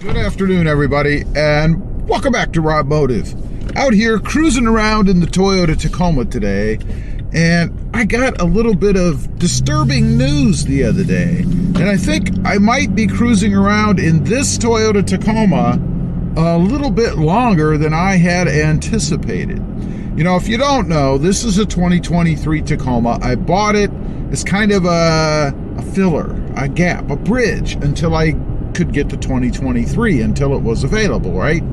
Good afternoon, everybody, and welcome back to RobMotive. Out here cruising around in the Toyota Tacoma today, and I got a little bit of disturbing news the other day, and I think I might be cruising around in this Toyota Tacoma a little bit longer than I had anticipated. You know, if you don't know, this is a 2023 Tacoma. I bought it as kind of a filler, a gap, a bridge until I could get to 2023, until it was available, right?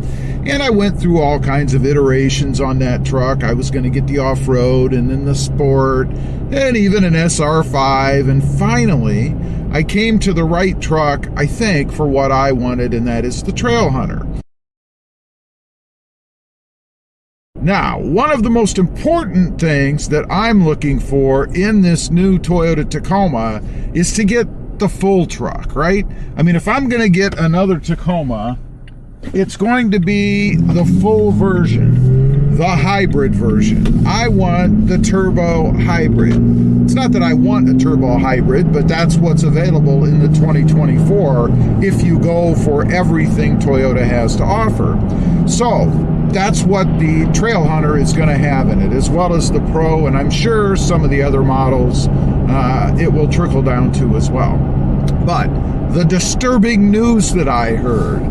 And I went through all kinds of iterations on that truck. I was going to get the off-road and then the sport and even an SR5, and finally I came to the right truck, I think, for what I wanted, and that is the Trail Hunter. Now, one of the most important things that I'm looking for in this new Toyota Tacoma is to get the full truck, right? I mean, if I'm going to get another Tacoma, it's going to be the full version, the hybrid version. I want the turbo hybrid. It's not that I want a turbo hybrid, but that's what's available in the 2024 if you go for everything Toyota has to offer. So that's what the Trail Hunter is going to have in it, as well as the Pro, and I'm sure some of the other models it will trickle down to as well. But the disturbing news that I heard,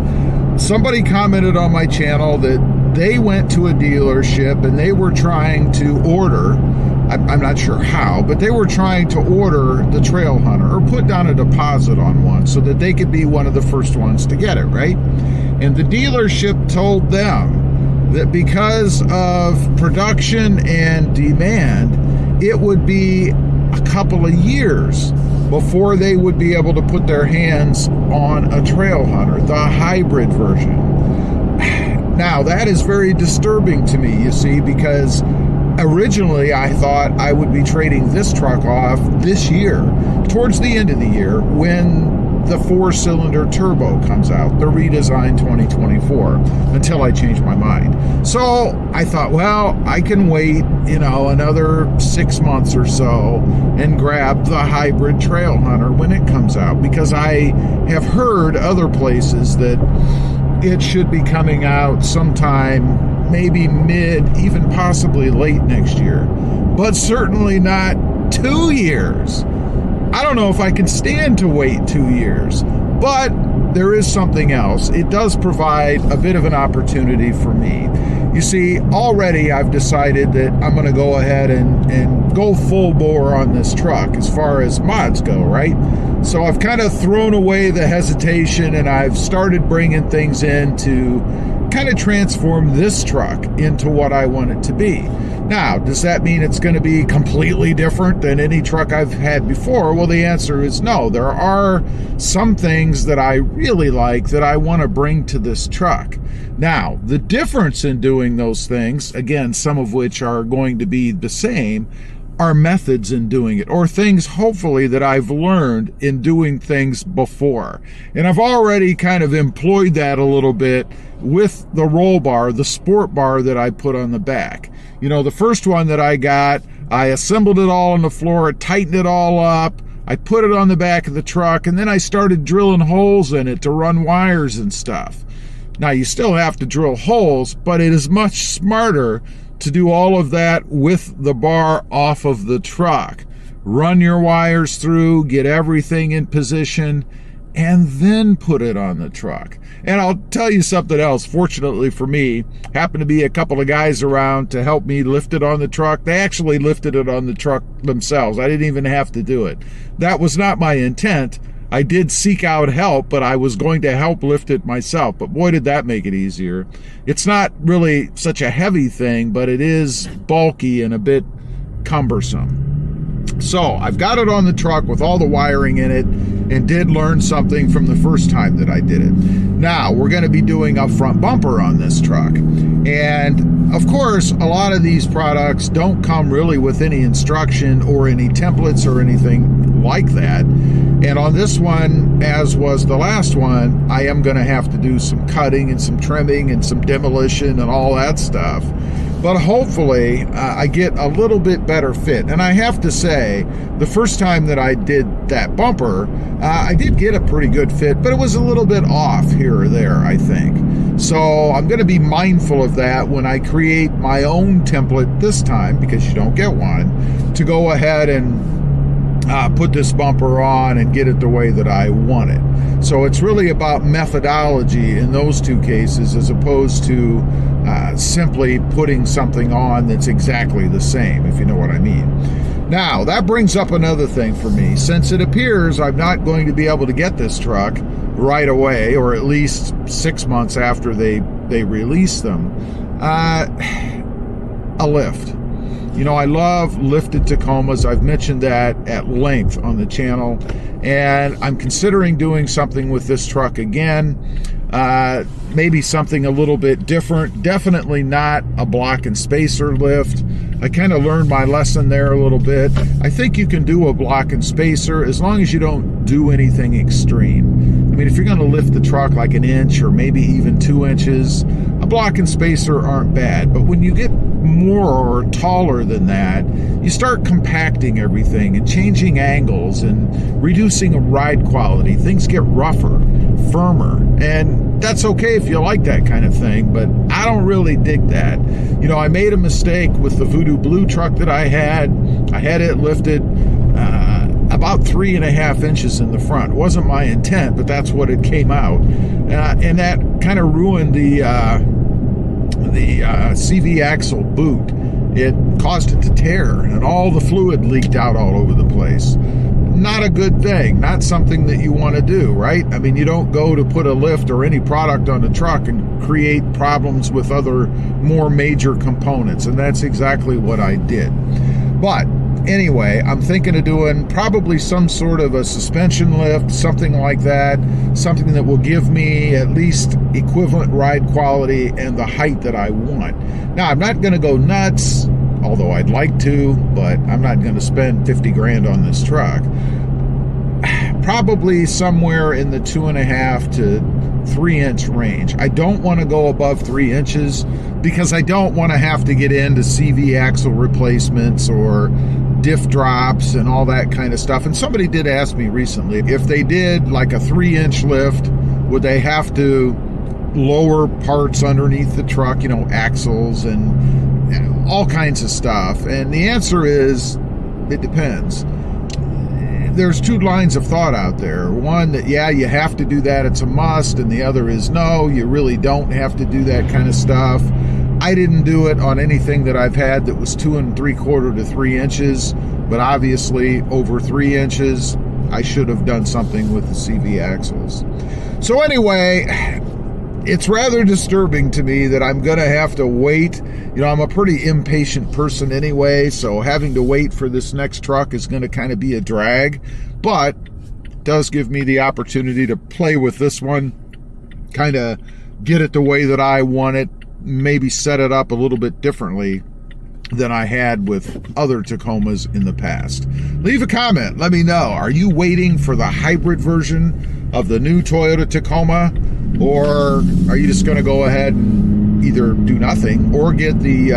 somebody commented on my channel that they went to a dealership and they were trying to order, I'm not sure how, but they were trying to order the Trail Hunter or put down a deposit on one so that they could be one of the first ones to get it, right? And the dealership told them that because of production and demand, it would be a couple of years before they would be able to put their hands on a Trail Hunter, the hybrid version. Now, that is very disturbing to me, you see, because originally I thought I would be trading this truck off this year, towards the end of the year, when the 4-cylinder turbo comes out, the redesigned 2024, until I change my mind. So I thought, well, I can wait, you know, another 6 months or so and grab the hybrid Trail Hunter when it comes out, because I have heard other places that it should be coming out sometime maybe mid, even possibly late next year, but certainly not 2 years. I don't know if I can stand to wait 2 years, but there is something else. It does provide a bit of an opportunity for me. You see, already I've decided that I'm going to go ahead and go full bore on this truck as far as mods go, right? So I've kind of thrown away the hesitation and I've started bringing things in to kind of transform this truck into what I want it to be. Now, does that mean it's going to be completely different than any truck I've had before? Well, the answer is no. There are some things that I really like that I want to bring to this truck. Now, the difference in doing those things, again, some of which are going to be the same, are methods in doing it, or things hopefully that I've learned in doing things before. And I've already kind of employed that a little bit with the roll bar, the sport bar that I put on the back. You know, the first one that I got, I assembled it all on the floor, tightened it all up, I put it on the back of the truck, and then I started drilling holes in it to run wires and stuff. Now, you still have to drill holes, but it is much smarter to do all of that with the bar off of the truck. Run your wires through, get everything in position, and then put it on the truck. And I'll tell you something else. Fortunately for me, happened to be a couple of guys around to help me lift it on the truck. They actually lifted it on the truck themselves. I didn't even have to do it. That was not my intent. I did seek out help, but I was going to help lift it myself. But boy, did that make it easier. It's not really such a heavy thing, but it is bulky and a bit cumbersome. So I've got it on the truck with all the wiring in it, and did learn something from the first time that I did it. Now we're going to be doing a front bumper on this truck. And of course, a lot of these products don't come really with any instruction or any templates or anything like that. And on this one, as was the last one, I am going to have to do some cutting and some trimming and some demolition and all that stuff. but hopefully I get a little bit better fit. And I have to say, the first time that I did that bumper, I did get a pretty good fit, but it was a little bit off here or there, I think. So I'm going to be mindful of that when I create my own template this time, because you don't get one, to go ahead and put this bumper on and get it the way that I want it. So it's really about methodology in those two cases, as opposed to simply putting something on that's exactly the same, if you know what I mean. Now, that brings up another thing for me. Since it appears I'm not going to be able to get this truck right away, or at least 6 months after they release them, a lift. You know, I love lifted Tacomas. I've mentioned that at length on the channel, and I'm considering doing something with this truck again. Maybe something a little bit different. Definitely not a block and spacer lift. I kind of learned my lesson there a little bit. I think you can do a block and spacer as long as you don't do anything extreme. I mean, if you're going to lift the truck like an inch or maybe even 2 inches, a block and spacer aren't bad. But when you get more or taller than that, you start compacting everything and changing angles and reducing ride quality. Things get rougher, firmer, and that's okay if you like that kind of thing, but I don't really dig that. You know, I made a mistake with the Voodoo Blue truck that I had. I had it lifted about 3.5 inches in the front. It wasn't my intent, but that's what it came out, and that kind of ruined the CV axle boot. It caused it to tear, and all the fluid leaked out all over the place. Not a good thing, not something that you want to do, right? I mean, you don't go to put a lift or any product on a truck and create problems with other more major components, and that's exactly what I did. But anyway, I'm thinking of doing probably some sort of a suspension lift, something like that, something that will give me at least equivalent ride quality and the height that I want. Now, I'm not going to go nuts, although I'd like to, but I'm not going to spend 50 grand on this truck. Probably somewhere in the 2.5 to 3 inch range. I don't want to go above 3 inches because I don't want to have to get into CV axle replacements or diff drops and all that kind of stuff. And somebody did ask me recently, if they did like a 3-inch lift, would they have to lower parts underneath the truck, you know, axles and all kinds of stuff? And the answer is, it depends. There's two lines of thought out there. One, that yeah, you have to do that, it's a must, and the other is no, you really don't have to do that kind of stuff. I didn't do it on anything that I've had that was 2 3/4 to 3 inches, but obviously over 3 inches, I should have done something with the CV axles. So anyway, it's rather disturbing to me that I'm gonna have to wait. You know, I'm a pretty impatient person anyway, so having to wait for this next truck is gonna kind of be a drag, but it does give me the opportunity to play with this one, kind of get it the way that I want it, maybe set it up a little bit differently than I had with other Tacomas in the past. Leave a comment, let me know. Are you waiting for the hybrid version of the new Toyota Tacoma, or are you just going to go ahead and either do nothing or get the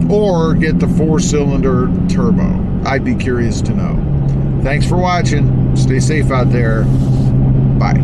4-cylinder turbo? I'd be curious to know. Thanks for watching. Stay safe out there. Bye.